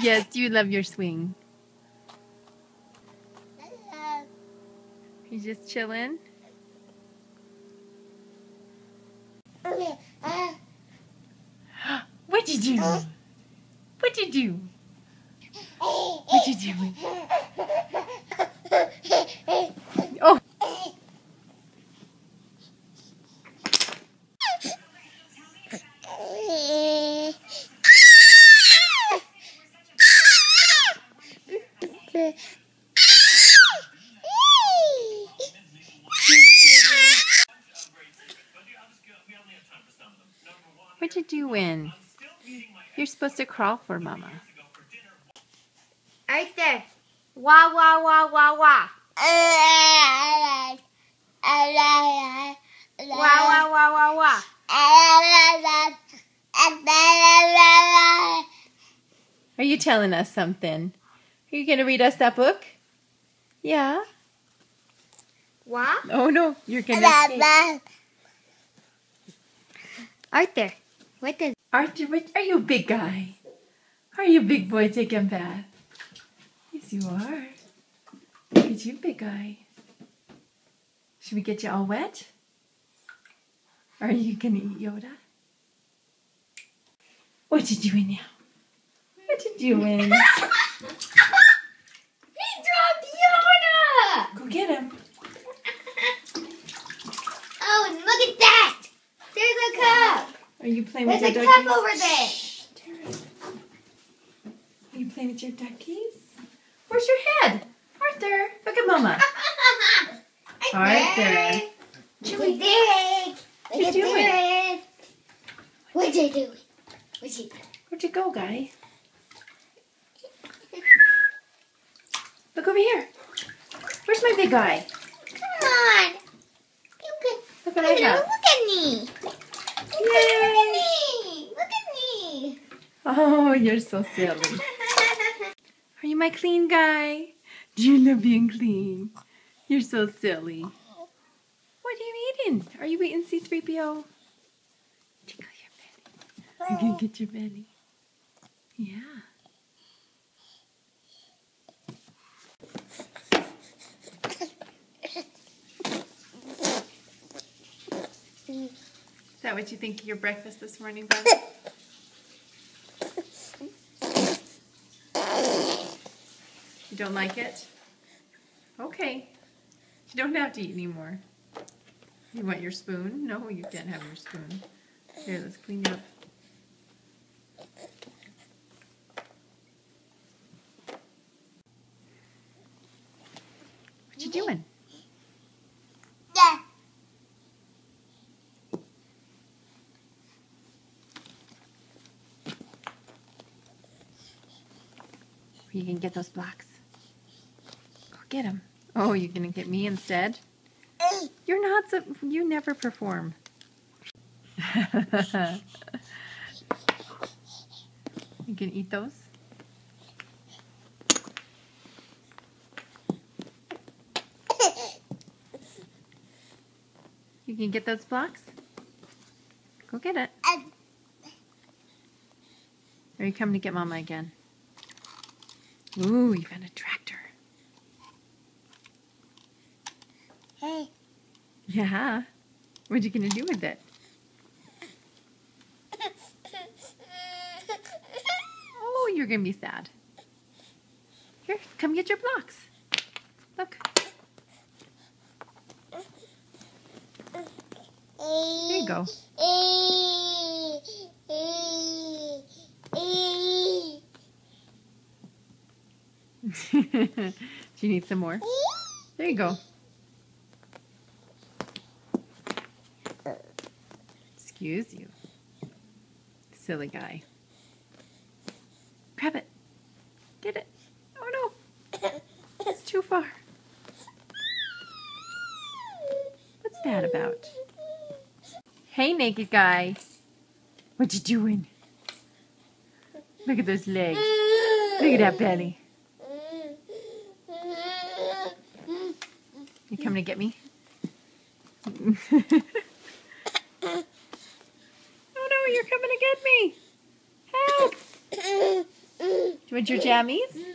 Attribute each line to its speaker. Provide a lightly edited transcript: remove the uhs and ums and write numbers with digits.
Speaker 1: Yes, you love your swing. You just chilling? What'd you do? What'd you do? What you doing? Oh. What you doing? You're supposed to crawl for Mama.
Speaker 2: Right there. Wah, wah, wah, wah, wah. Wah, wah, wah, wah, wah.
Speaker 1: Are you telling us something? Are you going to read us that book? Yeah.
Speaker 2: Wah?
Speaker 1: Oh no, you're going to escape.
Speaker 2: Arthur, what does...
Speaker 1: Arthur, are you a big guy? Are you a big boy taking a bath? Yes, you are. Look at you, big guy. Should we get you all wet? Are you going to eat Yoda? What you doing now? What you doing?
Speaker 2: He dropped Yoda!
Speaker 1: Go get him.
Speaker 2: Oh, and look at that! There's a cup!
Speaker 1: Are you playing
Speaker 2: There's
Speaker 1: with
Speaker 2: a
Speaker 1: your
Speaker 2: cup
Speaker 1: duckies?
Speaker 2: over there!
Speaker 1: Shh, Tara. Are you playing with your duckies? Where's your head? Arthur, look at Mama. Arthur.
Speaker 2: Chewy. Look
Speaker 1: What you
Speaker 2: at
Speaker 1: doing?
Speaker 2: this. What you doing? What you doing?
Speaker 1: Where'd you go, guy? Look over here. Where's my big guy?
Speaker 2: Come on. You can...
Speaker 1: Look what I have.
Speaker 2: Look at me. Look at me. Look at me.
Speaker 1: Oh, you're so silly. Are you my clean guy? Do you love being clean? You're so silly. What are you eating? Are you eating C-3PO? Tickle your belly. You can get your belly. Yeah. Is that what you think of your breakfast this morning, Bella? You don't like it? Okay. You don't have to eat anymore. You want your spoon? No, you can't have your spoon. Here, let's clean you up. What you doing? You can get those blocks. Go get them. Oh, you're gonna get me instead? You're not. You never perform. You can eat those. You can get those blocks. Go get it. Are you coming to get Mama again? Ooh, you found a tractor.
Speaker 2: Hey.
Speaker 1: Yeah. What are you going to do with it? Oh, you're going to be sad. Here, come get your blocks. Look. There you go. Do you need some more? There you go. Excuse you. Silly guy. Grab it. Get it. Oh no. It's too far. What's that about? Hey, naked guy. What you doing? Look at those legs. Look at that belly. You coming to get me? Oh no, you're coming to get me. Help! you want your jammies?